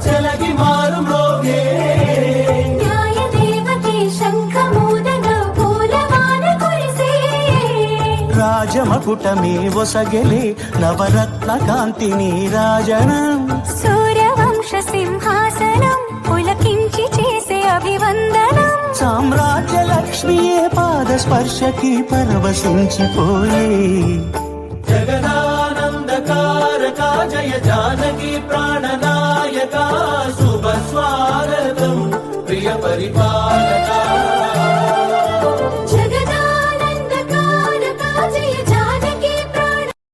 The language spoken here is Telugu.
చెలగి మారు మ్రోగే రాజమకుటమే ఒసగెలే నవరత్న కాంతిని రాజనం సూర్యవంశ సింహాసనం పులకించి చేసే అభివందనం సామ్రాజ్య లక్ష్మియే పాద స్పర్శకి పరవశించిపోయే జగదానందకారక జయ జానకి ప్రాణనాయక శుభ స్వాగతం ప్రియ పరిపాలక